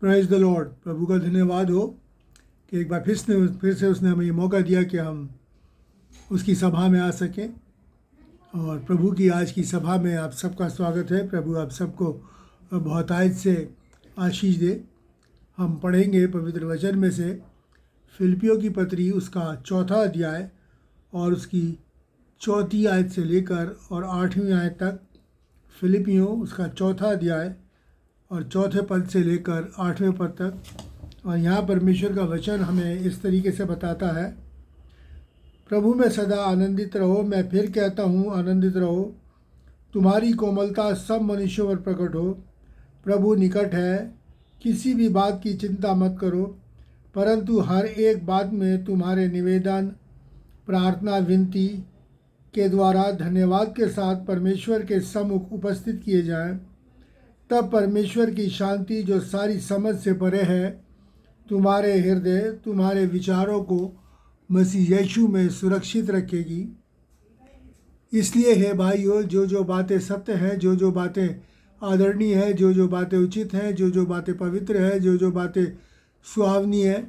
Praise the Lord. प्रभु का धन्यवाद हो कि एक बार फिर से उसने हमें ये मौका दिया कि हम उसकी सभा में आ सकें। और प्रभु की आज की सभा में आप सबका स्वागत है। प्रभु आप सबको बहुतायत से आशीष दे। हम पढ़ेंगे पवित्र वचन में से फिलिपियों की पत्री उसका 4वां अध्याय और उसकी 4वीं आयत से लेकर और 8वीं आयत तक। फिलिपियों उसका 4वां अध्याय और 4थे पद से लेकर 8वें पद तक। और यहाँ परमेश्वर का वचन हमें इस तरीके से बताता है, प्रभु में सदा आनंदित रहो। मैं फिर कहता हूँ आनंदित रहो। तुम्हारी कोमलता सब मनुष्यों पर प्रकट हो। प्रभु निकट है। किसी भी बात की चिंता मत करो, परंतु हर एक बात में तुम्हारे निवेदन, प्रार्थना, विनती के द्वारा धन्यवाद के साथ परमेश्वर के सम्मुख उपस्थित किए जाएं। तब परमेश्वर की शांति जो सारी समझ से परे है तुम्हारे हृदय, तुम्हारे विचारों को मसीह यीशु में सुरक्षित रखेगी। इसलिए है भाइयों, जो बातें सत्य हैं, जो बातें आदरणीय है, जो बातें उचित हैं, जो बातें पवित्र है, जो बातें सुहावनी है,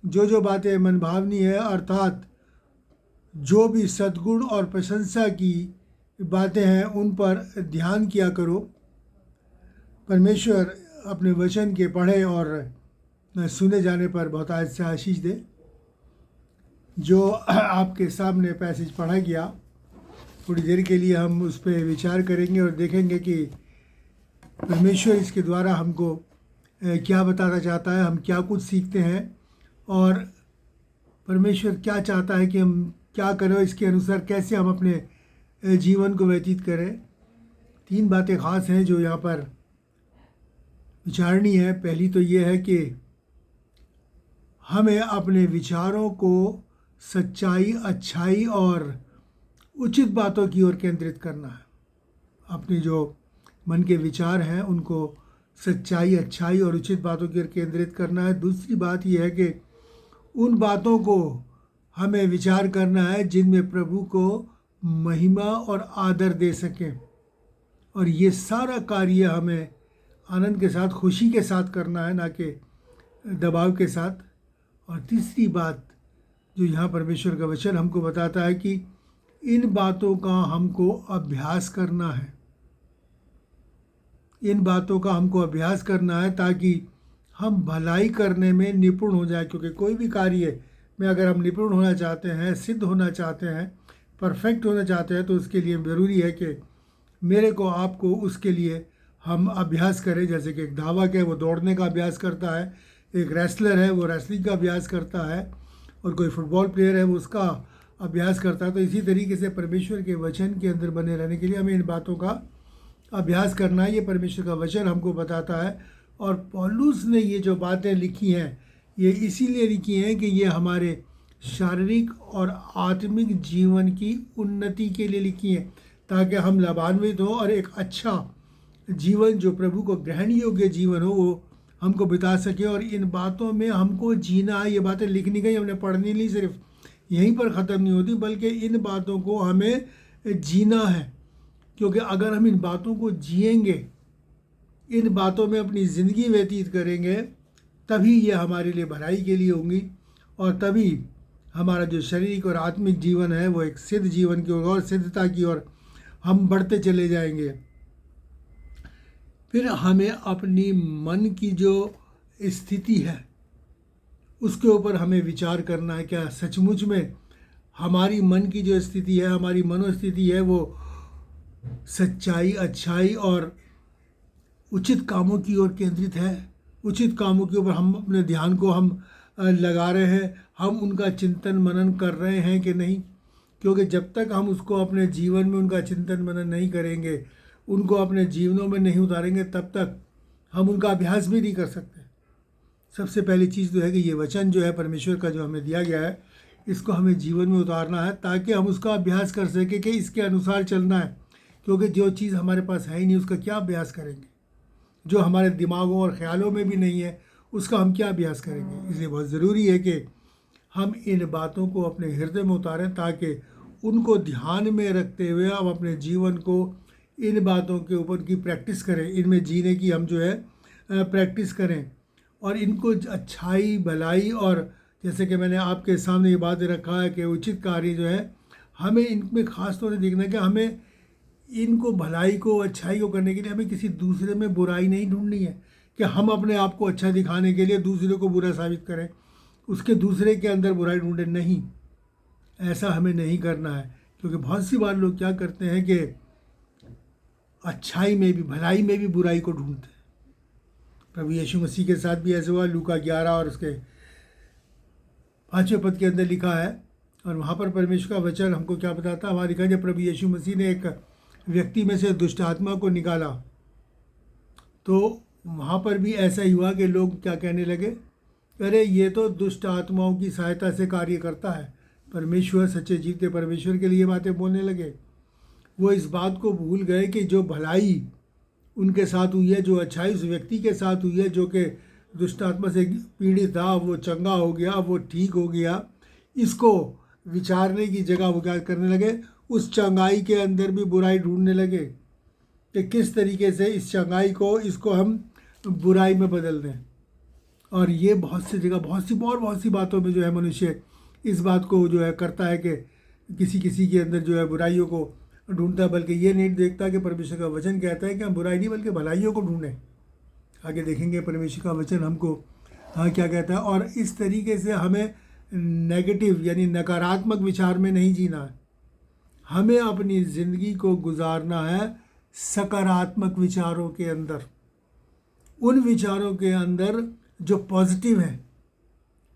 जो बातें मनभावनी है, अर्थात जो भी सद्गुण और प्रशंसा की बातें हैं, उन पर ध्यान किया करो। परमेश्वर अपने वचन के पढ़े और सुने जाने पर बहुतायत से आशीष दे। जो आपके सामने पैसेज पढ़ा गया, थोड़ी देर के लिए हम उस पर विचार करेंगे और देखेंगे कि परमेश्वर इसके द्वारा हमको क्या बताना चाहता है, हम क्या कुछ सीखते हैं और परमेश्वर क्या चाहता है कि हम क्या करें, इसके अनुसार कैसे हम अपने जीवन को व्यतीत करें। 3 बातें ख़ास हैं जो यहाँ पर विचारनी है। पहली तो ये है कि हमें अपने विचारों को सच्चाई, अच्छाई और उचित बातों की ओर केंद्रित करना है। अपने जो मन के विचार हैं उनको सच्चाई, अच्छाई और उचित बातों की ओर केंद्रित करना है। दूसरी बात यह है कि उन बातों को हमें विचार करना है जिनमें प्रभु को महिमा और आदर दे सकें, और ये सारा कार्य हमें आनंद के साथ, खुशी के साथ करना है, ना कि दबाव के साथ। और तीसरी बात जो यहाँ परमेश्वर का वचन हमको बताता है कि इन बातों का हमको अभ्यास करना है। इन बातों का हमको अभ्यास करना है ताकि हम भलाई करने में निपुण हो जाए। क्योंकि कोई भी कार्य में अगर हम निपुण होना चाहते हैं, सिद्ध होना चाहते हैं, परफेक्ट होना चाहते हैं, तो उसके लिए ज़रूरी है कि मेरे को, आपको उसके लिए हम अभ्यास करें। जैसे कि एक धावक है वो दौड़ने का अभ्यास करता है, एक रेसलर है वो रेसलिंग का अभ्यास करता है, और कोई फुटबॉल प्लेयर है वो उसका अभ्यास करता है। तो इसी तरीके से परमेश्वर के वचन के अंदर बने रहने के लिए हमें इन बातों का अभ्यास करना है। ये परमेश्वर का वचन हमको बताता है। और पौलुस ने ये जो बातें लिखी हैं, ये इसीलिए लिखी हैं कि ये हमारे शारीरिक और आत्मिक जीवन की उन्नति के लिए लिखी हैं, ताकि हम लाभान्वित हों और एक अच्छा जीवन, जो प्रभु को ग्रहण योग्य जीवन हो, वो हमको बिता सके। और इन बातों में हमको जीना है। ये बातें लिखनी गई, हमने पढ़नी नहीं, सिर्फ यहीं पर ख़त्म नहीं होती, बल्कि इन बातों को हमें जीना है। क्योंकि अगर हम इन बातों को जिएंगे, इन बातों में अपनी ज़िंदगी व्यतीत करेंगे, तभी ये हमारे लिए भलाई के लिए होंगी, और तभी हमारा जो शारीरिक और आत्मिक जीवन है वो एक सिद्ध जीवन की ओर और सिद्धता की ओर हम बढ़ते चले जाएंगे। फिर हमें अपनी मन की जो स्थिति है उसके ऊपर हमें विचार करना है। क्या सचमुच में हमारी मन की जो स्थिति है, हमारी मनोस्थिति है, वो सच्चाई, अच्छाई और उचित कामों की ओर केंद्रित है? उचित कामों के ऊपर हम अपने ध्यान को हम लगा रहे हैं, हम उनका चिंतन मनन कर रहे हैं कि नहीं? क्योंकि जब तक हम उसको अपने जीवन में उनका चिंतन मनन नहीं करेंगे, उनको अपने जीवनों में नहीं उतारेंगे, तब तक हम उनका अभ्यास भी नहीं कर सकते। सबसे पहली चीज़ तो है कि ये वचन जो है परमेश्वर का, जो हमें दिया गया है, इसको हमें जीवन में उतारना है ताकि हम उसका अभ्यास कर सकें कि इसके अनुसार चलना है। क्योंकि जो चीज़ हमारे पास है ही नहीं, उसका क्या अभ्यास करेंगे? जो हमारे दिमागों और ख्यालों में भी नहीं है, उसका हम क्या अभ्यास करेंगे? इसलिए बहुत ज़रूरी है कि हम इन बातों को अपने हृदय में उतारें, ताकि उनको ध्यान में रखते हुए हम अपने जीवन को इन बातों के ऊपर की प्रैक्टिस करें, इनमें जीने की हम जो है प्रैक्टिस करें। और इनको अच्छाई भलाई, और जैसे कि मैंने आपके सामने ये बात रखा है कि उचित कार्य जो है हमें इनमें ख़ास तौर से देखना है कि हमें इनको भलाई को अच्छाई को करने के लिए हमें किसी दूसरे में बुराई नहीं ढूंढनी है कि हम अपने आप को अच्छा दिखाने के लिए दूसरे को बुरा साबित करें, उसके दूसरे के अंदर बुराई ढूंढें। नहीं, ऐसा हमें नहीं करना है, क्योंकि बहुत सी बार लोग क्या करते हैं कि अच्छाई में भी, भलाई में भी बुराई को ढूंढते हैं। प्रभु यीशु मसीह के साथ भी ऐसे हुआ। लूका 11 और उसके 5वें पद के अंदर लिखा है, और वहाँ पर परमेश्वर का वचन हमको क्या बताता है। वहाँ लिखा है जब प्रभु यीशु मसीह ने एक व्यक्ति में से दुष्ट आत्मा को निकाला, तो वहाँ पर भी ऐसा ही हुआ कि लोग क्या कहने लगे, अरे ये तो दुष्ट आत्माओं की सहायता से कार्य करता है। परमेश्वर, सच्चे जीवते परमेश्वर के लिए बातें बोलने लगे। वो इस बात को भूल गए कि जो भलाई उनके साथ हुई है, जो अच्छाई उस व्यक्ति के साथ हुई है जो कि दुष्ट आत्मा से पीड़ित था, वो चंगा हो गया, वो ठीक हो गया, इसको विचारने की जगह वो क्या करने लगे, उस चंगाई के अंदर भी बुराई ढूंढने लगे कि किस तरीके से इस चंगाई को, इसको हम बुराई में बदल दें। और ये बहुत सी जगह, बहुत सी बातों में जो है मनुष्य इस बात को जो है करता है कि किसी किसी के अंदर जो है बुराइयों को ढूंढता, बल्कि ये नहीं देखता कि परमेश्वर का वचन कहता है कि हम बुराई नहीं बल्कि भलाइयों को ढूंढें। आगे देखेंगे परमेश्वर का वचन हमको क्या कहता है। और इस तरीके से हमें नेगेटिव यानी नकारात्मक विचार में नहीं जीना है, हमें अपनी ज़िंदगी को गुजारना है सकारात्मक विचारों के अंदर, उन विचारों के अंदर जो पॉजिटिव हैं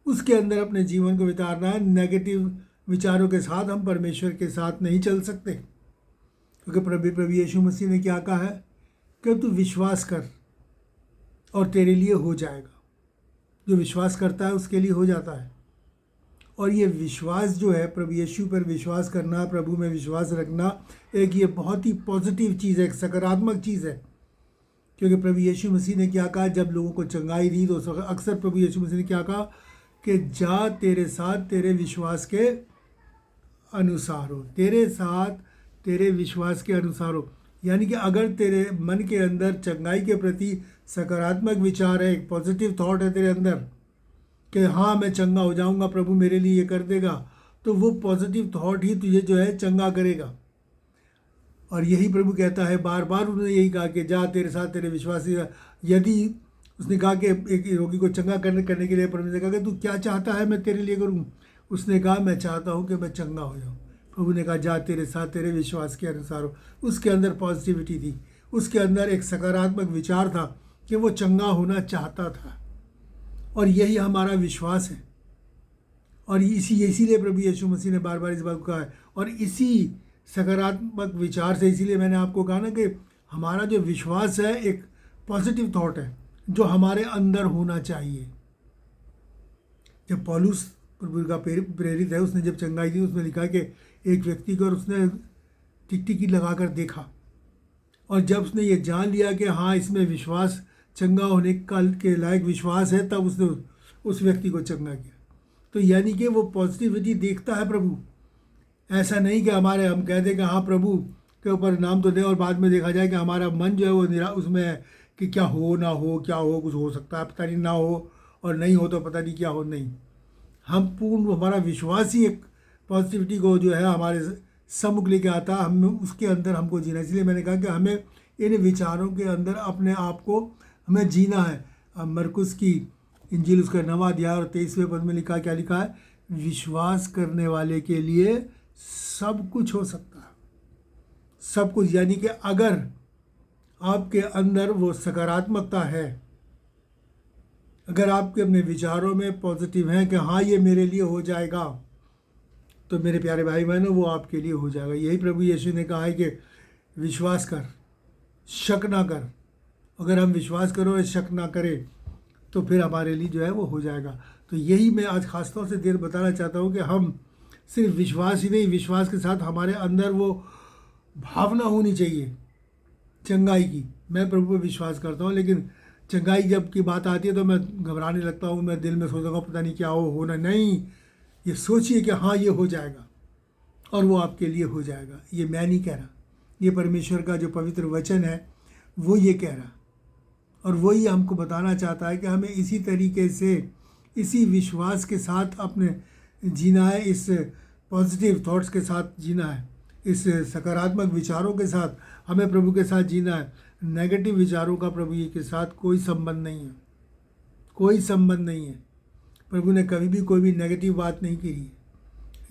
उसके अंदर अपने जीवन को बिताना है। नेगेटिव विचारों के साथ हम परमेश्वर के साथ नहीं चल सकते, क्योंकि प्रभु यीशु मसीह ने क्या कहा है कि तू विश्वास कर और तेरे लिए हो जाएगा। जो विश्वास करता है उसके लिए हो जाता है। और ये विश्वास जो है, प्रभु यीशु पर विश्वास करना, प्रभु में विश्वास रखना, एक ये बहुत ही पॉजिटिव चीज़ है, एक सकारात्मक चीज़ है। क्योंकि प्रभु यीशु मसीह ने क्या कहा, जब लोगों को चंगाई दी तो अक्सर प्रभु यीशु मसीह ने क्या कहा कि जा तेरे साथ तेरे विश्वास के अनुसार हो, तेरे साथ तेरे विश्वास के अनुसार हो। यानी कि अगर तेरे मन के अंदर चंगाई के प्रति सकारात्मक विचार है, एक पॉजिटिव थॉट है तेरे अंदर कि हाँ मैं चंगा हो जाऊंगा, प्रभु मेरे लिए ये कर देगा, तो वो पॉजिटिव थॉट ही तुझे जो है चंगा करेगा। और यही प्रभु कहता है, बार बार उन्होंने यही कहा कि जा तेरे साथ तेरे विश्वासी। यदि उसने कहा कि एक रोगी को चंगा करने के लिए प्रभु ने कहा कि तू क्या चाहता है मैं तेरे लिए करूँ, उसने कहा मैं चाहता हूँ कि मैं चंगा हो जाऊँ। प्रभु ने कहा जा तेरे साथ तेरे विश्वास के अनुसार हो। उसके अंदर पॉजिटिविटी थी, उसके अंदर एक सकारात्मक विचार था कि वो चंगा होना चाहता था। और यही हमारा विश्वास है। और इसीलिए प्रभु यीशु मसीह ने बार बार इस बात को कहा है। और इसी सकारात्मक विचार से, इसीलिए मैंने आपको कहा ना कि हमारा जो विश्वास है एक पॉजिटिव थॉट है जो हमारे अंदर होना चाहिए। जब पौलुस प्रभु का प्रेरित है, उसने जब चंगाई दी, उसने लिखा कि एक व्यक्ति को, और उसने टिकटिकी लगाकर देखा, और जब उसने ये जान लिया कि हाँ इसमें विश्वास, चंगा होने के लायक विश्वास है, तब उसने उस व्यक्ति को चंगा किया। तो यानी कि वो पॉजिटिविटी देखता है प्रभु। ऐसा नहीं कि हम कह दें कि हाँ प्रभु के ऊपर नाम तो दें और बाद में देखा जाए कि हमारा मन जो है वो उसमें है कि क्या हो ना हो, क्या हो, कुछ हो सकता है पता नहीं, ना हो, और नहीं हो तो पता नहीं क्या हो। नहीं, हमारा विश्वास ही एक पॉजिटिविटी को जो है हमारे सम्मुख लेके आता है। हम उसके अंदर हमको जीना। इसलिए मैंने कहा कि हमें इन विचारों के अंदर अपने आप को हमें जीना है। मरकुस की इंजील उसका 9वां अध्याय और 23वें पद में क्या लिखा है, विश्वास करने वाले के लिए सब कुछ हो सकता है, सब कुछ। यानी कि अगर आपके अंदर वो सकारात्मकता है, अगर आपके अपने विचारों में पॉजिटिव हैं कि हाँ ये मेरे लिए हो जाएगा, तो मेरे प्यारे भाई बहनों वो आपके लिए हो जाएगा। यही प्रभु यीशु ने कहा है कि विश्वास कर, शक ना कर। अगर हम विश्वास करो और शक ना करें तो फिर हमारे लिए जो है वो हो जाएगा। तो यही मैं आज ख़ासतौर से देर बताना चाहता हूँ कि हम सिर्फ विश्वास ही नहीं, विश्वास के साथ हमारे अंदर वो भावना होनी चाहिए चंगाई की। मैं प्रभु पर विश्वास करता हूँ, लेकिन चंगाई जब की बात आती है तो मैं घबराने लगता हूँ। मैं दिल में सोचता हूँ पता नहीं क्या होना। नहीं, ये सोचिए कि हाँ ये हो जाएगा और वो आपके लिए हो जाएगा। ये मैं नहीं कह रहा, ये परमेश्वर का जो पवित्र वचन है वो ये कह रहा। और वही हमको बताना चाहता है कि हमें इसी तरीके से, इसी विश्वास के साथ अपने जीना है, इस पॉजिटिव थॉट्स के साथ जीना है, इस सकारात्मक विचारों के साथ हमें प्रभु के साथ जीना है। नेगेटिव विचारों का प्रभु जी के साथ कोई संबंध नहीं है, कोई संबंध नहीं है। प्रभु ने कभी भी कोई भी नेगेटिव बात नहीं की है।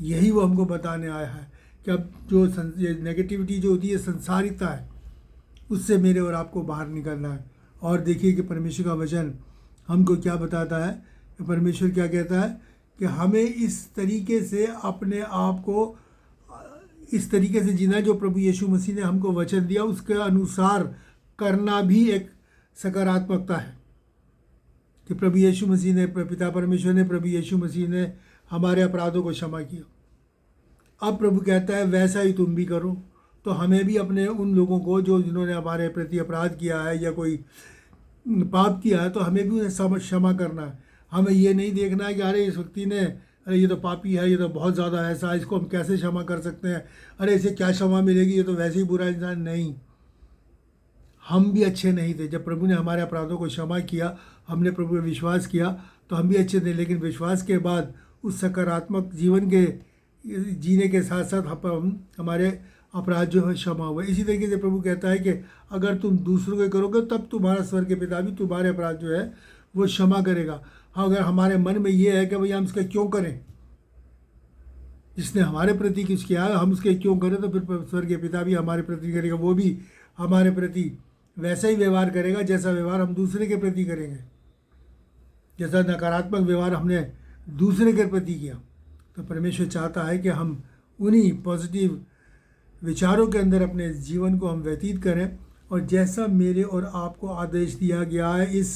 यही वो हमको बताने आया है कि अब जो नेगेटिविटी जो होती है, संसारिकता है, उससे मेरे और आपको बाहर निकलना है। और देखिए कि परमेश्वर का वचन हमको क्या बताता है, कि परमेश्वर क्या कहता है कि हमें इस तरीके से अपने आप को इस तरीके से जीना, जो प्रभु यीशु मसीह ने हमको वचन दिया उसके अनुसार करना भी एक सकारात्मकता है। कि प्रभु यीशु मसीह ने, पिता परमेश्वर ने, प्रभु यीशु मसीह ने हमारे अपराधों को क्षमा किया। अब प्रभु कहता है वैसा ही तुम भी करो। तो हमें भी अपने उन लोगों को जिन्होंने हमारे प्रति अपराध किया है या कोई पाप किया है, तो हमें भी उन्हें क्षमा करना है। हमें ये नहीं देखना है कि अरे इस व्यक्ति ने, अरे ये तो पापी है, ये तो बहुत ज़्यादा ऐसा, इसको हम कैसे क्षमा कर सकते हैं, अरे इसे क्या क्षमा मिलेगी, ये तो वैसे ही बुरा इंसान। नहीं, हम भी अच्छे नहीं थे। जब प्रभु ने हमारे अपराधों को क्षमा किया, हमने प्रभु पे विश्वास किया, तो हम भी अच्छे थे। लेकिन विश्वास के बाद उस सकारात्मक जीवन के जीने के साथ साथ हम हमारे अपराध जो है क्षमा हुए। इसी तरीके से प्रभु कहता है कि अगर तुम दूसरों के करोगे तब तुम्हारा स्वर्ग के पिता भी तुम्हारे अपराध जो है वो क्षमा करेगा। हाँ, अगर हमारे मन में ये है कि भैया हम इसका क्यों करें, जिसने हमारे प्रति कुछ किया है हम उसके क्यों करें, तो फिर स्वर्ग के पिता भी हमारे प्रति करेगा। वो भी हमारे प्रति वैसा ही व्यवहार करेगा जैसा व्यवहार हम दूसरे के प्रति करेंगे। जैसा नकारात्मक व्यवहार हमने दूसरे के प्रति किया, तो परमेश्वर चाहता है कि हम उन्हीं पॉजिटिव विचारों के अंदर अपने जीवन को हम व्यतीत करें। और जैसा मेरे और आपको आदेश दिया गया है इस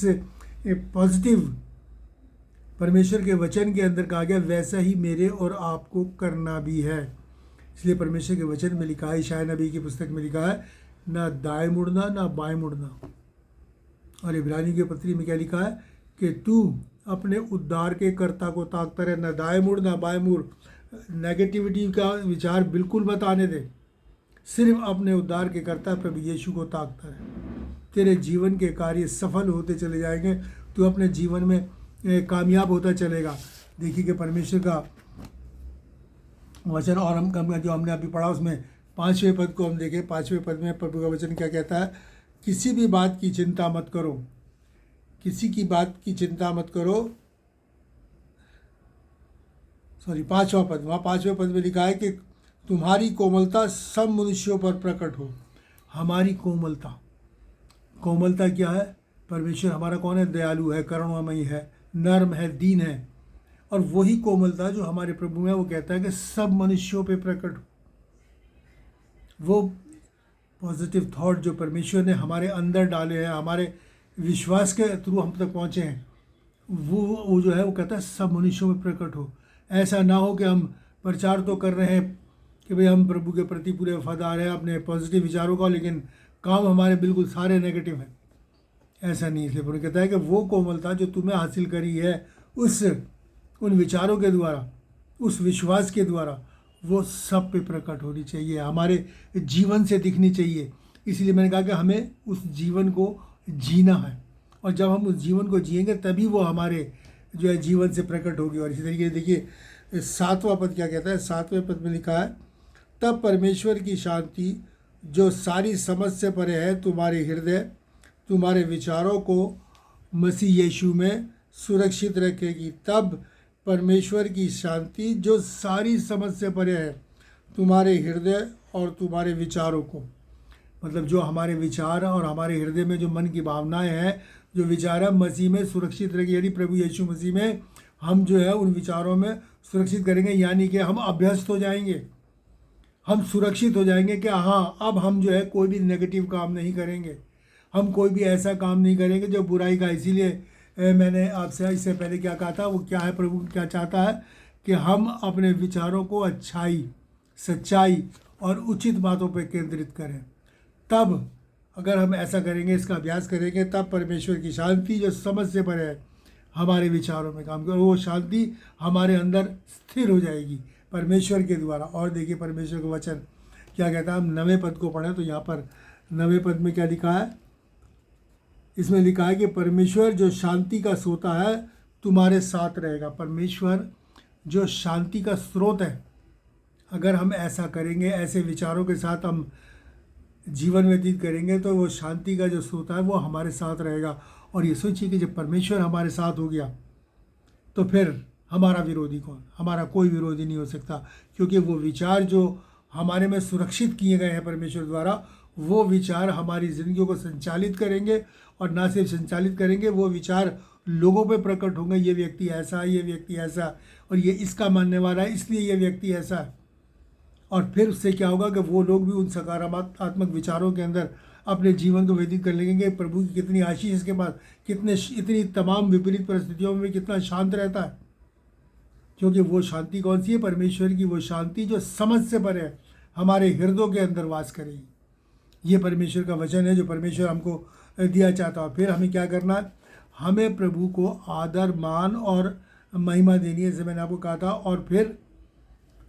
पॉजिटिव परमेश्वर के वचन के अंदर कहा गया, वैसा ही मेरे और आपको करना भी है। इसलिए परमेश्वर के वचन में लिखा है, यशायाह नबी की पुस्तक में लिखा है, ना दाएं मुड़ना ना बाएं मुड़ना। और इब्रानियों की पत्री में क्या लिखा है कि तू अपने उद्धार के कर्ता को ताकता रहे, ना दाएं मुड़ ना बाएं मुड़। नेगेटिविटी का विचार बिल्कुल मत आने दे, सिर्फ अपने उद्धार के कर्ता प्रभु यीशु को ताकता रहे। तेरे जीवन के कार्य सफल होते चले जाएंगे, तू अपने जीवन में कामयाब होता चलेगा। देखिए कि परमेश्वर का वचन, और हम जो हमने अभी पढ़ा उसमें 5वें पद को हम देखें। 5वें पद में प्रभु का वचन क्या कहता है, किसी भी बात की चिंता मत करो, किसी की बात की चिंता मत करो। सॉरी, 5वां पद, वहाँ 5वें पद में लिखा है कि तुम्हारी कोमलता सब मनुष्यों पर प्रकट हो। हमारी कोमलता, कोमलता क्या है? परमेश्वर हमारा कौन है? दयालु है, करुणामयी है, नर्म है, दीन है। और वही कोमलता जो हमारे प्रभु में, वो कहता है कि सब मनुष्यों पे प्रकट हो। वो पॉजिटिव थॉट जो परमेश्वर ने हमारे अंदर डाले हैं, हमारे विश्वास के थ्रू हम तक पहुँचे हैं, वो जो है वो कहता है सब मनुष्यों में प्रकट हो। ऐसा ना हो कि हम प्रचार तो कर रहे हैं कि भाई हम प्रभु के प्रति पूरे वफादार हैं अपने पॉजिटिव विचारों का, लेकिन काम हमारे बिल्कुल सारे नेगेटिव हैं। ऐसा नहीं। इसलिए प्रभु कहता है कि वो कोमलता जो तुम्हें हासिल करी है उन विचारों के द्वारा, उस विश्वास के द्वारा, वो सब पे प्रकट होनी चाहिए, हमारे जीवन से दिखनी चाहिए। इसलिए मैंने कहा कि हमें उस जीवन को जीना है, और जब हम उस जीवन को जिएंगे तभी वो हमारे जो है जीवन से प्रकट होगी। और इसी तरीके से देखिए 7वां पद क्या कहता है। 7वें पद में लिखा है, तब परमेश्वर की शांति जो सारी समझ से परे है तुम्हारे हृदय, तुम्हारे विचारों को मसीह यीशु में सुरक्षित रखेगी। तब परमेश्वर की शांति जो सारी समझ से परे है तुम्हारे हृदय और तुम्हारे विचारों को, मतलब जो हमारे विचार और हमारे हृदय में जो मन की भावनाएं हैं, जो विचार है, मसीह में सुरक्षित रहेगी। यानी प्रभु यीशु मसीह में हम जो है उन विचारों में सुरक्षित करेंगे, यानी कि हम अभ्यस्त हो जाएंगे, हम सुरक्षित हो जाएंगे कि हाँ अब हम जो है कोई भी नेगेटिव काम नहीं करेंगे, हम कोई भी ऐसा काम नहीं करेंगे जो बुराई का। इसीलिए मैंने आपसे इससे पहले क्या कहा था, वो क्या है, प्रभु क्या चाहता है कि हम अपने विचारों को अच्छाई, सच्चाई और उचित बातों पर केंद्रित करें। तब अगर हम ऐसा करेंगे, इसका अभ्यास करेंगे, तब परमेश्वर की शांति जो समझ से परे है हमारे विचारों में काम करें, वो शांति हमारे अंदर स्थिर हो जाएगी परमेश्वर के द्वारा। और देखिए परमेश्वर का वचन क्या कहता है। हम 9वें पद को पढ़ें तो यहाँ पर 9वें पद में क्या लिखा है इसमें लिखा है कि परमेश्वर जो शांति का सोता है तुम्हारे साथ रहेगा। परमेश्वर जो शांति का स्रोत है, अगर हम ऐसा करेंगे, ऐसे विचारों के साथ हम जीवन व्यतीत करेंगे तो वो शांति का जो स्रोत है वो हमारे साथ रहेगा। और ये सोचिए कि जब परमेश्वर हमारे साथ हो गया तो फिर हमारा विरोधी कौन? हमारा कोई विरोधी नहीं हो सकता, क्योंकि वो विचार जो हमारे में सुरक्षित किए गए हैं परमेश्वर द्वारा, वो विचार हमारी ज़िंदगियों को संचालित करेंगे। और ना सिर्फ संचालित करेंगे, वो विचार लोगों पे प्रकट होंगे। ये व्यक्ति ऐसा है, ये व्यक्ति ऐसा है, और ये इसका मानने वाला है, इसलिए ये व्यक्ति ऐसा है। और फिर उससे क्या होगा कि वो लोग भी उन सकारात्मक विचारों के अंदर अपने जीवन को व्यतीत कर लेंगे। प्रभु की कितनी आशीष इसके पास, इतनी तमाम विपरीत परिस्थितियों में कितना शांत रहता है, क्योंकि वो शांति कौन सी है? परमेश्वर की वो शांति जो समझ से परे है, हमारे हृदयों के अंदर वास करेगी। ये परमेश्वर का वचन है जो परमेश्वर हमको दिया चाहता है। फिर हमें क्या करना है? हमें प्रभु को आदर, मान और महिमा देनी है, जैसे मैंने आपको कहा था। और फिर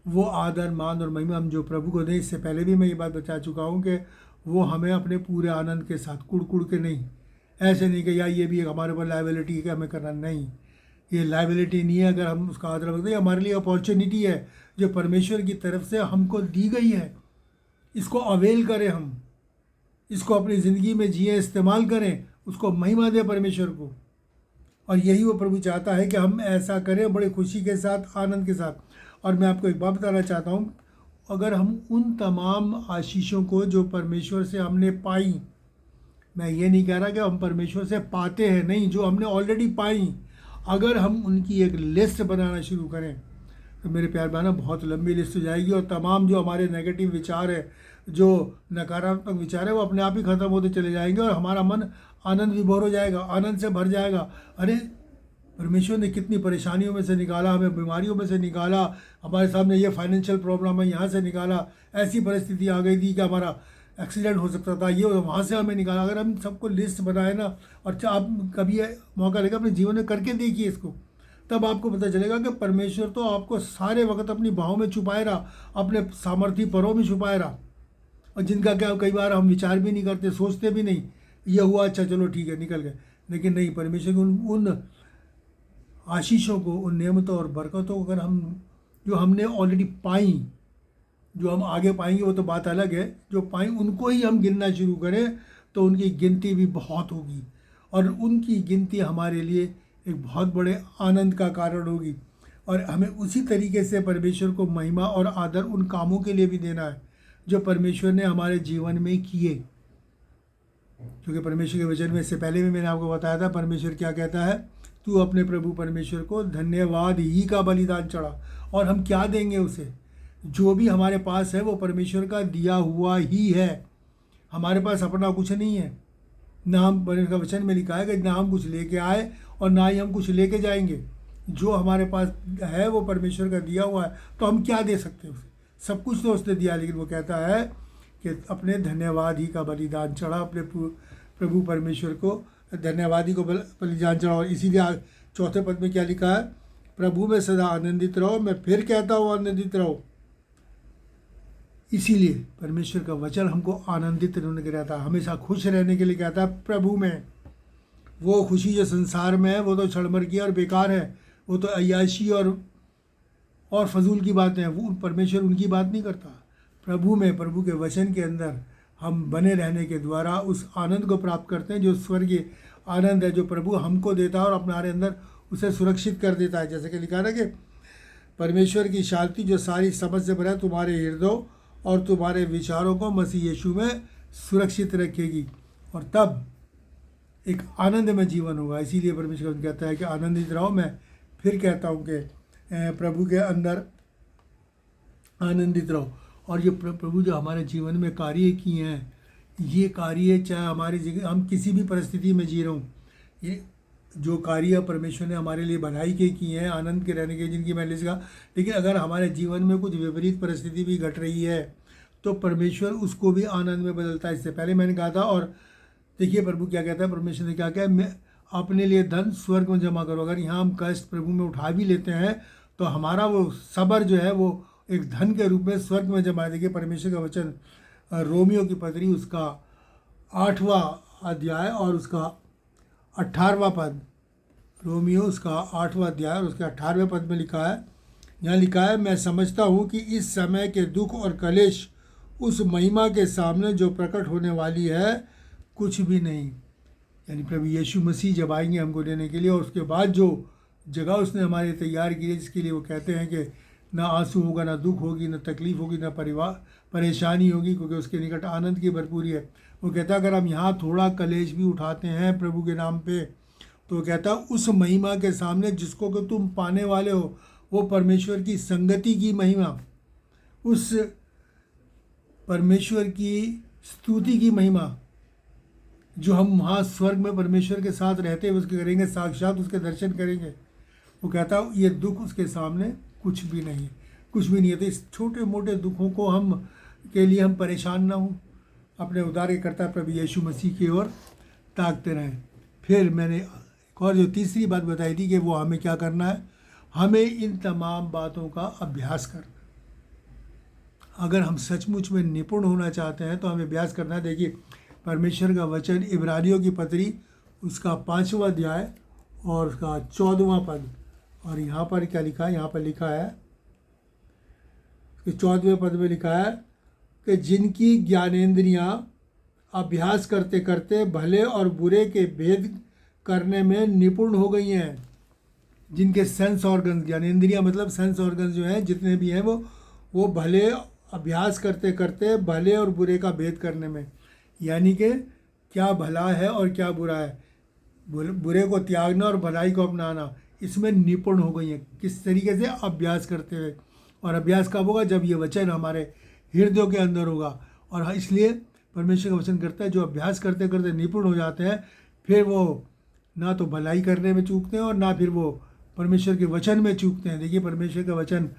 वो आदर, मान और महिमा हम जो प्रभु को दें, इससे पहले भी मैं ये बात बता चुका हूँ कि वो हमें अपने पूरे आनंद के साथ, कुड़ के नहीं, ऐसे नहीं कि यार ये भी एक हमारे ऊपर लाइबिलिटी है कि हमें करना, नहीं, ये लाइबिलिटी नहीं है। अगर हम उसका आदर करते हैं, हमारे लिए अपॉर्चुनिटी है जो परमेश्वर की तरफ से हमको दी गई है। इसको अवेल करें, हम इसको अपनी ज़िंदगी में जिए, इस्तेमाल करें, उसको महिमा दें परमेश्वर को। और यही वो प्रभु चाहता है कि हम ऐसा करें बड़े खुशी के साथ, आनंद के साथ। और मैं आपको एक बात बताना चाहता हूँ, अगर हम उन तमाम आशीषों को जो परमेश्वर से हमने पाई, मैं ये नहीं कह रहा कि हम परमेश्वर से पाते हैं, नहीं, जो हमने ऑलरेडी पाई, अगर हम उनकी एक लिस्ट बनाना शुरू करें तो मेरे प्यार बहनों, बहुत लंबी लिस्ट हो जाएगी। और तमाम जो हमारे नेगेटिव विचार है, जो नकारात्मक विचार है, वो अपने आप ही ख़त्म होते चले जाएंगे और हमारा मन आनंद विभोर हो जाएगा, आनंद से भर जाएगा। अरे परमेश्वर ने कितनी परेशानियों में से निकाला, हमें बीमारियों में से निकाला, हमारे सामने ये फाइनेंशियल प्रॉब्लम है, यहाँ से निकाला, ऐसी परिस्थिति आ गई थी कि हमारा एक्सीडेंट हो सकता था, ये वहाँ से हमें निकाला। अगर हम सबको लिस्ट बनाए ना, और आप कभी मौका लेगा अपने जीवन में करके देखिए इसको, तब आपको पता चलेगा कि परमेश्वर तो आपको सारे वक्त अपनी बाहों में छुपाए रहा, अपने सामर्थी परों में छुपाए रहा। और जिनका क्या कई बार हम विचार भी नहीं करते, सोचते भी नहीं, ये हुआ, अच्छा चलो ठीक है, निकल गए। लेकिन नहीं, परमेश्वर की उन आशीषों को, उन नियमतों और बरकतों को अगर हम, जो हमने ऑलरेडी पाई, जो हम आगे पाएंगे वो तो बात अलग है, जो पाई उनको ही हम गिनना शुरू करें तो उनकी गिनती भी बहुत होगी। और उनकी गिनती हमारे लिए एक बहुत बड़े आनंद का कारण होगी। और हमें उसी तरीके से परमेश्वर को महिमा और आदर उन कामों के लिए भी देना है जो परमेश्वर ने हमारे जीवन में किए। क्योंकि परमेश्वर के वचन में, इससे पहले भी मैंने आपको बताया था, परमेश्वर क्या कहता है? तू अपने प्रभु परमेश्वर को धन्यवाद ही का बलिदान चढ़ा। और हम क्या देंगे उसे? जो भी हमारे पास है वो परमेश्वर का दिया हुआ ही है, हमारे पास अपना कुछ नहीं है। ना हम, परमेश्वर का वचन में लिखा है कि ना हम कुछ लेके आए और ना ही हम कुछ लेके जाएंगे। जो हमारे पास है वो परमेश्वर का दिया हुआ है, तो हम क्या दे सकते हैं उसे? सब कुछ तो उसने दिया, लेकिन वो कहता है कि अपने धन्यवाद ही का बलिदान चढ़ा, अपने प्रभु परमेश्वर को धन्यवाद ही को बलिदान चढ़ा। और इसीलिए चौथे पद में क्या लिखा है? प्रभु में सदा आनंदित रहो। मैं फिर कहता हूँ आनंदित रहो। इसीलिए परमेश्वर का वचन हमको आनंदित रहने के रहता है, हमेशा खुश रहने के लिए कहता है प्रभु में। वो खुशी जो संसार में है वो तो क्षणभर और बेकार है, वो तो अय्याशी और फजूल की बातें हैं। वो परमेश्वर उनकी बात नहीं करता। प्रभु में, प्रभु के वचन के अंदर हम बने रहने के द्वारा उस आनंद को प्राप्त करते हैं जो स्वर्गीय आनंद है, जो प्रभु हमको देता है और अपने अंदर उसे सुरक्षित कर देता है। जैसे कि लिखा है कि परमेश्वर की शांति जो सारी समझ से भरा तुम्हारे हृदयों और तुम्हारे विचारों को मसीह यीशु में सुरक्षित रखेगी, और तब एक आनंद में जीवन होगा। इसीलिए परमेश्वर कहता है कि आनंदित रहो। मैं फिर कहता हूँ कि प्रभु के अंदर आनंदित रहो। और ये प्रभु जो हमारे जीवन में कार्य किए हैं, ये कार्य चाहे हमारी जगह हम किसी भी परिस्थिति में जी रहे हूँ, ये जो कार्य परमेश्वर ने हमारे लिए बनाई के किए हैं, आनंद के रहने के, जिनकी मैंने लिखा। लेकिन अगर हमारे जीवन में कुछ विपरीत परिस्थिति भी घट रही है तो परमेश्वर उसको भी आनंद में बदलता है। इससे पहले मैंने कहा था। और देखिए प्रभु क्या कहता है, परमेश्वर ने क्या कहा, मैं अपने लिए धन स्वर्ग में जमा करो। अगर यहाँ हम कष्ट प्रभु में उठा भी लेते हैं तो हमारा वो सब्र जो है वो एक धन के रूप में स्वर्ग में जमा। देखिए परमेश्वर का वचन रोमियो की पत्री उसका 8वां अध्याय और उसका 18वां पद, रोमियो उसका 8वां अध्याय और उसके 18वें पद में लिखा है, यहाँ लिखा है, मैं समझता हूँ कि इस समय के दुख और कलेश उस महिमा के सामने जो प्रकट होने वाली है कुछ भी नहीं। यानी प्रभु यीशु मसीह जब आएंगे हमको लेने के लिए, और उसके बाद जो जगह उसने हमारे तैयार की है, जिसके लिए वो कहते हैं कि ना आंसू होगा, ना दुख होगी, ना तकलीफ होगी, ना परेशानी होगी, क्योंकि उसके निकट आनंद की भरपूरी है। वो कहता है अगर हम यहाँ थोड़ा कलेश भी उठाते हैं प्रभु के नाम पे, तो कहता उस महिमा के सामने जिसको कि तुम पाने वाले हो, वो परमेश्वर की संगति की महिमा, उस परमेश्वर की स्तुति की महिमा, जो हम वहाँ स्वर्ग में परमेश्वर के साथ रहते हुए उसके करेंगे, साक्षात उसके दर्शन करेंगे। वो कहता ये दुख उसके सामने कुछ भी नहीं, कुछ भी नहीं है। तो इस छोटे मोटे दुखों को के लिए हम परेशान ना हों, अपने उद्धारकर्ता प्रभु यीशु मसीह की ओर ताकते रहें। फिर मैंने एक और जो तीसरी बात बताई थी कि वो हमें क्या करना है, हमें इन तमाम बातों का अभ्यास करना। अगर हम सचमुच में निपुण होना चाहते हैं तो हमें अभ्यास करना है। देखिए परमेश्वर का वचन इब्रानियों की पत्री उसका 5वां अध्याय और उसका 14वां पद, और यहाँ पर क्या लिखा है, यहाँ पर लिखा है कि 14वें पद में लिखा है कि जिनकी ज्ञानेंद्रियाँ अभ्यास करते करते भले और बुरे के भेद करने में निपुण हो गई हैं। जिनके सेंस ऑर्गन, ज्ञानेंद्रियाँ मतलब सेंस ऑर्गन जो हैं जितने भी हैं, वो भले अभ्यास करते करते भले और बुरे का भेद करने में, यानी कि क्या भला है और क्या बुरा है, बुरे को त्यागना और भलाई को अपनाना, इसमें निपुण हो गई हैं। किस तरीके से? अभ्यास करते हुए। और अभ्यास कब होगा? जब ये वचन हमारे हृदयों के अंदर होगा। और इसलिए परमेश्वर का वचन करता है जो अभ्यास करते करते निपुण हो जाते हैं, फिर वो ना तो भलाई करने में चूकते हैं और ना फिर वो परमेश्वर के वचन में चूकते हैं। देखिए परमेश्वर का वचन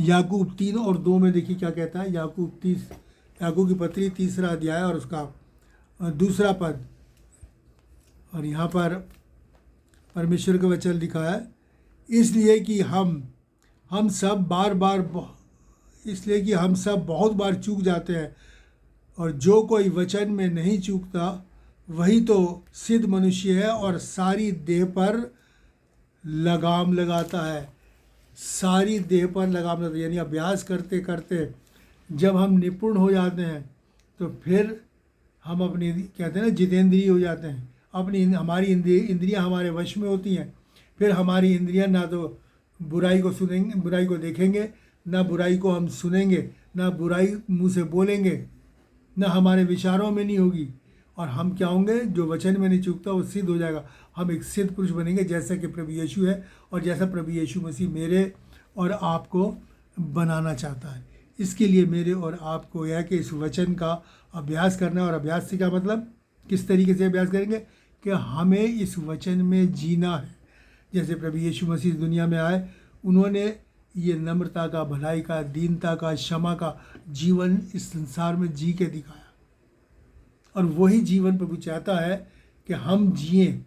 याकूब 3 और 2 में देखिए क्या कहता है। याकूब की पत्री 3रा अध्याय और उसका 2रा पद, और यहाँ पर परमेश्वर का वचन लिखा है, इसलिए कि हम सब बहुत बार चूक जाते हैं, और जो कोई वचन में नहीं चूकता वही तो सिद्ध मनुष्य है और सारी देह पर लगाम लगाता है। सारी देह पर लगाम लगाता है, यानी अभ्यास करते करते जब हम निपुण हो जाते हैं तो फिर हम अपनी, कहते हैं ना, जितेंद्रिय हो जाते हैं। हमारी इंद्रियां हमारे वश में होती हैं। फिर हमारी इंद्रियां ना तो बुराई को सुनेंगे, बुराई को देखेंगे, ना बुराई को हम सुनेंगे, ना बुराई मुंह से बोलेंगे, ना हमारे विचारों में नहीं होगी। और हम क्या होंगे? जो वचन में नहीं चूकता वो सिद्ध हो जाएगा। हम एक सिद्ध पुरुष बनेंगे जैसा कि प्रभु यीशु है, और जैसा प्रभु यीशु मसीह मेरे और आपको बनाना चाहता है। इसके लिए मेरे और आपको यह है कि इस वचन का अभ्यास करना है। और अभ्यास से क्या मतलब? किस तरीके से अभ्यास करेंगे? कि हमें इस वचन में जीना है। जैसे प्रभु यीशु मसीह दुनिया में आए, उन्होंने ये नम्रता का, भलाई का, दीनता का, क्षमा का जीवन इस संसार में जी के दिखाया। और वही जीवन प्रभु चाहता है कि हम जिएं,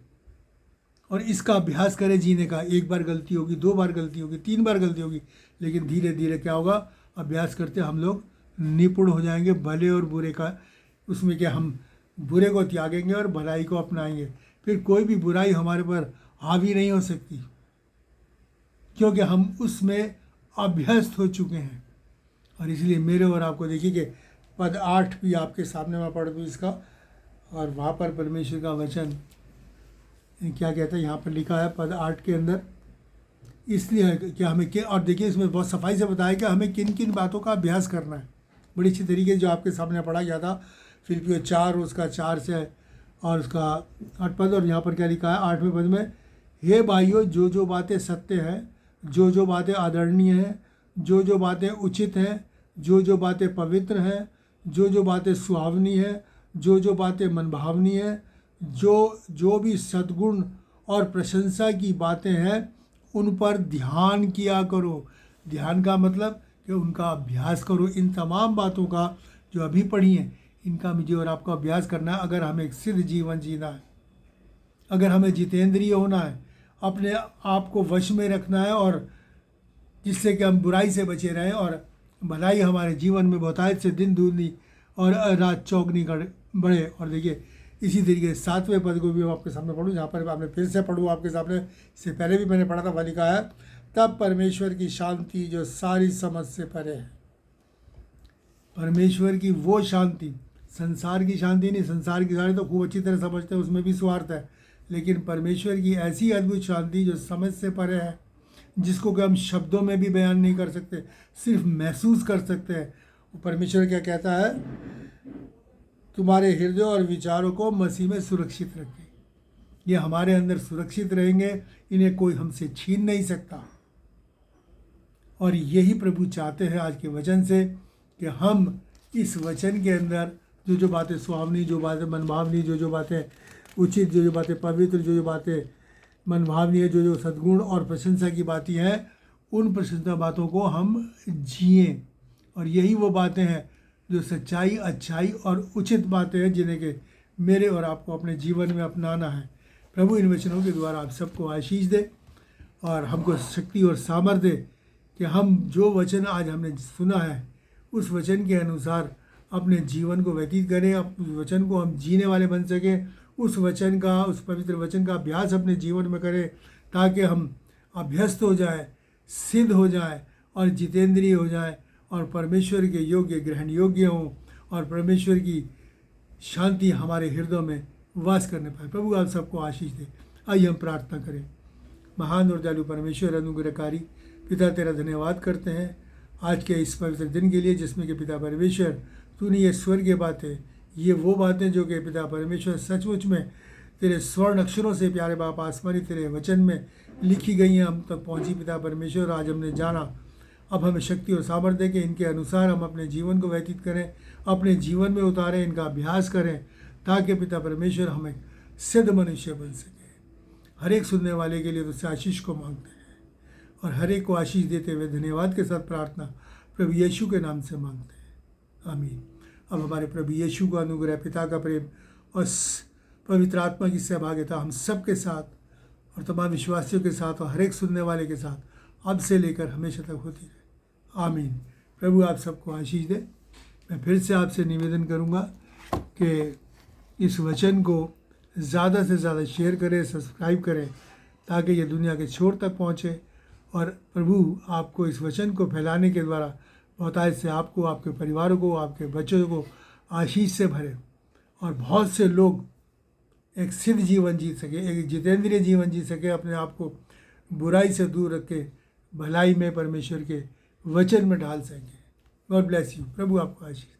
और इसका अभ्यास करें जीने का। एक बार गलती होगी, 2 बार गलती होगी, 3 बार गलती होगी, लेकिन धीरे धीरे क्या होगा? अभ्यास करते हम लोग निपुण हो जाएंगे भले और बुरे का। उसमें क्या, हम बुरे को त्यागेंगे और भलाई को अपनाएंगे। फिर कोई भी बुराई हमारे पर हावी नहीं हो सकती, क्योंकि हम उसमें अभ्यस्त हो चुके हैं। और इसलिए मेरे और आपको देखिए कि पद 8 भी आपके सामने मैं पढ़ दूँ इसका, और वहाँ पर परमेश्वर का वचन क्या कहता है, यहाँ पर लिखा है पद 8 के अंदर, इसलिए क्या हमें क्या, और देखिए इसमें बहुत सफाई से बताया कि हमें किन किन बातों का अभ्यास करना है। बड़ी अच्छी तरीके से जो आपके सामने पढ़ा गया था, फिलिप्पियों 4 उसका 4 से और उसका 8 पद। और यहाँ पर क्या लिखा है 8वें पद में, हे भाइयों, जो जो बातें सत्य हैं, जो जो बातें आदरणीय हैं, जो जो बातें उचित हैं, जो जो बातें पवित्र हैं, जो जो बातें सुहावनी हैं, जो जो बातें मनभावनी हैं, जो भी सद्गुण और प्रशंसा की बातें हैं, उन पर ध्यान किया करो। ध्यान का मतलब कि उनका अभ्यास करो। इन तमाम बातों का जो अभी पढ़ी हैं, इनका मुझे और आपको अभ्यास करना है। अगर हमें एक सिद्ध जीवन जीना है, अगर हमें जितेंद्रिय होना है, अपने आप को वश में रखना है, और जिससे कि हम बुराई से बचे रहें और भलाई हमारे जीवन में बहुतायत से दिन दूनी और रात चौगनी बढ़े। और देखिए इसी तरीके से 7वें पद को भी मैं आपके सामने पढ़ूँ, जहाँ पर आपने फिर से पढ़ूँ आपके सामने, इससे पहले भी मैंने पढ़ा था। वह लिखा है, तब परमेश्वर की शांति जो सारी समझ से परे है। परमेश्वर की वो शांति, संसार की शांति नहीं। संसार की शांति तो खूब अच्छी तरह समझते हैं, उसमें भी स्वार्थ है, लेकिन परमेश्वर की ऐसी अद्भुत शांति जो समझ से परे है, जिसको कि हम शब्दों में भी बयान नहीं कर सकते, सिर्फ महसूस कर सकते हैं। वो परमेश्वर क्या कहता है, तुम्हारे हृदय और विचारों को मसीह में सुरक्षित रखें। ये हमारे अंदर सुरक्षित रहेंगे, इन्हें कोई हमसे छीन नहीं सकता। और यही प्रभु चाहते हैं आज के वचन से, कि हम इस वचन के अंदर जो बातें सुहावनी, जो बातें मनभावनी, जो बातें उचित, जो बातें पवित्र, जो बातें मनभावनी है, जो सद्गुण और प्रशंसा की बातें हैं, उन प्रशंसा बातों को हम जिएं। और यही वो बातें हैं जो सच्चाई, अच्छाई और उचित बातें हैं, जिन्हें के मेरे और आपको अपने जीवन में अपनाना है। प्रभु इन वचनों के द्वारा आप सबको आशीष दे और हमको शक्ति और सामर्थ्य दे कि हम जो वचन आज हमने सुना है, उस वचन के अनुसार अपने जीवन को व्यतीत करें, उस वचन को हम जीने वाले बन सकें, उस वचन का, उस पवित्र वचन का अभ्यास अपने जीवन में करें, ताकि हम अभ्यस्त हो जाए, सिद्ध हो जाए और जितेंद्रिय हो जाए और परमेश्वर के योग्य, ग्रहण योग्य हों और परमेश्वर की शांति हमारे हृदय में वास करने पाए। प्रभु आप सबको आशीष दे। आइए हम प्रार्थना करें। महान और दयालु परमेश्वर, अनुग्रहकारी पिता, तेरा धन्यवाद करते हैं आज के इस पवित्र दिन के लिए, जिसमें कि पिता परमेश्वर तूने ये स्वर्गीय बातें, ये वो बातें जो कि पिता परमेश्वर सचमुच में तेरे स्वर्ण अक्षरों से प्यारे बाप आसमानी तेरे वचन में लिखी गई हैं, हम तक पहुँची पिता परमेश्वर। आज हमने जाना, अब हमें शक्ति और सामर्थ्य दें कि इनके अनुसार हम अपने जीवन को व्यतीत करें, अपने जीवन में उतारें, इनका अभ्यास करें, ताकि पिता परमेश्वर हमें सिद्ध मनुष्य बन सके। हर एक सुनने वाले के लिए तुझसे आशीष को मांगते हैं और हर एक को आशीष देते हुए धन्यवाद के साथ प्रार्थना प्रभु यीशु के नाम से मांगते हैं, आमीन। अब हमारे प्रभु यीशु का अनुग्रह, पिता का प्रेम और पवित्र आत्मा की सहभागिता हम सब के साथ और तमाम विश्वासियों के साथ और हर एक सुनने वाले के साथ अब से लेकर हमेशा तक होती रहे, आमीन। प्रभु आप सबको आशीष दे। मैं फिर से आपसे निवेदन करूंगा कि इस वचन को ज़्यादा से ज़्यादा शेयर करें, सब्सक्राइब करें, ताकि ये दुनिया के छोर तक पहुँचे और प्रभु आपको इस वचन को फैलाने के द्वारा बहुतायत से आपको, आपके परिवारों को, आपके बच्चों को आशीष से भरे और बहुत से लोग एक सिद्ध जीवन जी सके, एक जितेंद्रिय जीवन जी सके, अपने आप को बुराई से दूर रख के भलाई में परमेश्वर के वचन में ढाल सके। God bless you. प्रभु आपको आशीष।